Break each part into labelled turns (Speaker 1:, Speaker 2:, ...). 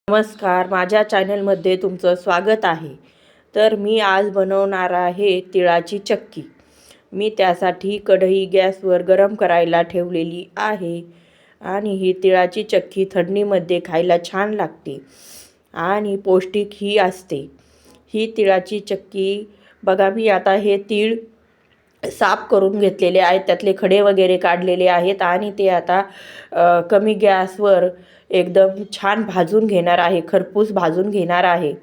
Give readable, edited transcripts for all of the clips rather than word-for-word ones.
Speaker 1: नमस्कार, माझ्या चॅनलमध्ये तुमचं स्वागत आहे. तर मी आज बनवणार आहे तिळाची चक्की. मी त्यासाठी कढई गॅसवर गरम करायला ठेवलेली आहे आणि ही तिळाची चक्की थंडीमध्ये खायला छान लागते आणि पौष्टिक ही असते. ही तिळाची चक्की बघा, मी आता हे तीळ साफ करून घेतलेले आहेत, त्यातले खडे वगैरे काढलेले आहेत आणि ते आता कमी गॅसवर एकदम छान भाजून घेणार आहे, खरपूस भाजून घेणार आहे.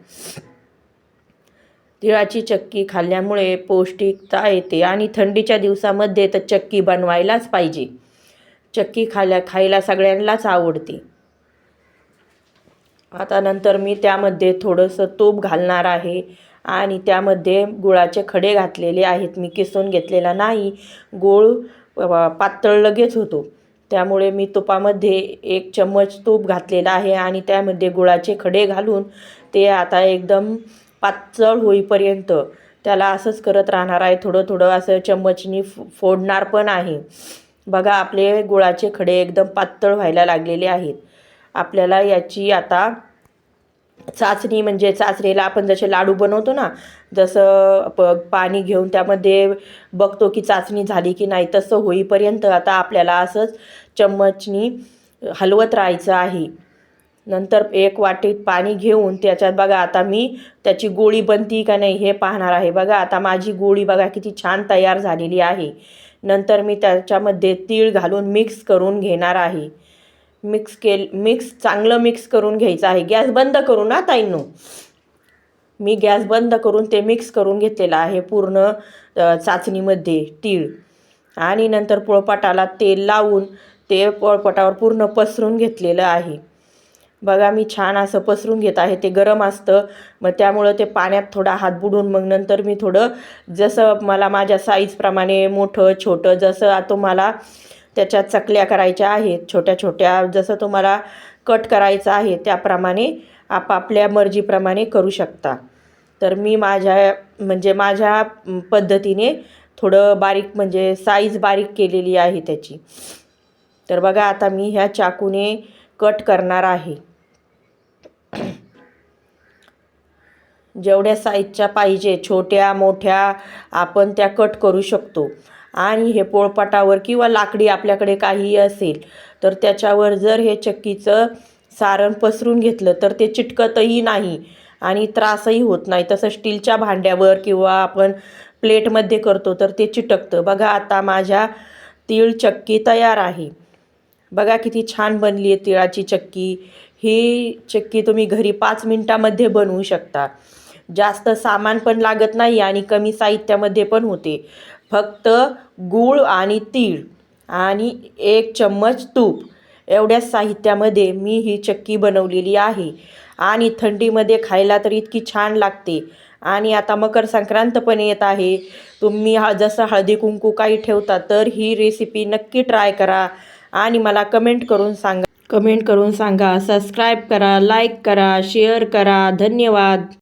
Speaker 1: तिळाची चक्की खाल्ल्यामुळे पौष्टिकता येते आणि थंडीच्या दिवसामध्ये तर चक्की बनवायलाच पाहिजे. चक्की खायला सगळ्यांनाच आवडते. आता नंतर मी त्यामध्ये थोडंसं तूप घालणार आहे आणि त्यामध्ये गुळाचे खडे घातलेले आहेत. मी किसून घेतलेला नाही, गूळ पातळ लगेच होतो, त्यामुळे मी तुपामध्ये 1 चम्मच तूप घातलेला आहे आणि त्यामध्ये गुळाचे खडे घालून ते आता एकदम पातळ होईपर्यंत त्याला असंच करत राहणार आहे. थोडं थोडं असं चम्मचनी फोडणार पण आहे. बघा, आपले गुळाचे खडे एकदम पातळ व्हायला लागलेले आहेत. आपल्याला याची आता चाचणी, म्हणजे चाचणीला आपण जसे लाडू बनवतो ना, जसं पाणी घेऊन त्यामध्ये बघतो की चाचणी झाली की नाही, तसं होईपर्यंत आता आपल्याला असंच चम्मचनी हलवत राहायचं आहे. नंतर 1 वाटीत पाणी घेऊन त्याच्यात बघा, आता मी त्याची गोळी बनती का नाही हे पाहणार आहे. बघा, आता माझी गोळी बघा किती छान तयार झालेली आहे. नंतर मी त्याच्यामध्ये तीळ घालून मिक्स करून घेणार आहे. चांगलं मिक्स करून घ्यायचं आहे. गॅस बंद करून ना ताईंनो, मी गॅस बंद करून ते मिक्स करून घेतलेलं आहे पूर्ण चाचणीमध्ये तीळ. आणि नंतर पोळपाटाला तेल लावून ते पोळपाटावर पूर्ण पसरून घेतलेलं आहे. बघा, मी छान असं पसरून घेत आहे. ते गरम असतं, मग त्यामुळं ते पाण्यात थोडा हात बुडून मग नंतर मी थोडं, जसं मला माझ्या साईजप्रमाणे मोठं छोटं, जसं तुम्हाला त्याच्या चकल्या करायच्या आहेत छोट्या छोट्या, जसं तुम्हाला कट करायचं आहे त्याप्रमाणे आपापल्या मर्जीप्रमाणे करू शकता. तर मी माझ्या पद्धतीने थोडं बारीक, म्हणजे साईज बारीक केलेली आहे त्याची. तर बघा, आता मी ह्या चाकूने कट करणार आहे. जेवढ्या साईजच्या पाहिजे, छोट्या मोठ्या आपण त्या कट करू शकतो. आणि हे पोळपाटावर किंवा लाकडी आपल्याकडे काहीही असेल तर त्याच्यावर जर हे चक्कीचं सारण पसरून घेतलं तर ते चिटकतही नाही आणि त्रासही होत नाही. तसं स्टीलच्या भांड्यावर किंवा आपण प्लेटमध्ये करतो तर ते चिटकतं. बघा, आता माझ्या तीळ चक्की तयार आहे. बघा किती छान बनली आहे तिळाची चक्की. ही चक्की तुम्ही घरी 5 मिनिटामध्ये बनवू शकता. जास्त सामान पण लागत नाही आणि कमी साहित्यामध्ये पण होते. फक्त गूळ आणि तीळ आणि 1 चम्मच तूप, एवढ्याच साहित्यामध्ये मी ही चक्की बनवलेली आहे. आणि थंडीमध्ये खायला तर इतकी छान लागते. आणि आता मकर संक्रांत पण येत आहे. तुम्ही जसं हळदी कुंकू काही ठेवता तर ही रेसिपी नक्की ट्राय करा आणि मला कमेंट करून सांगा. सबस्क्राईब करा, लाईक करा, शेअर करा. धन्यवाद.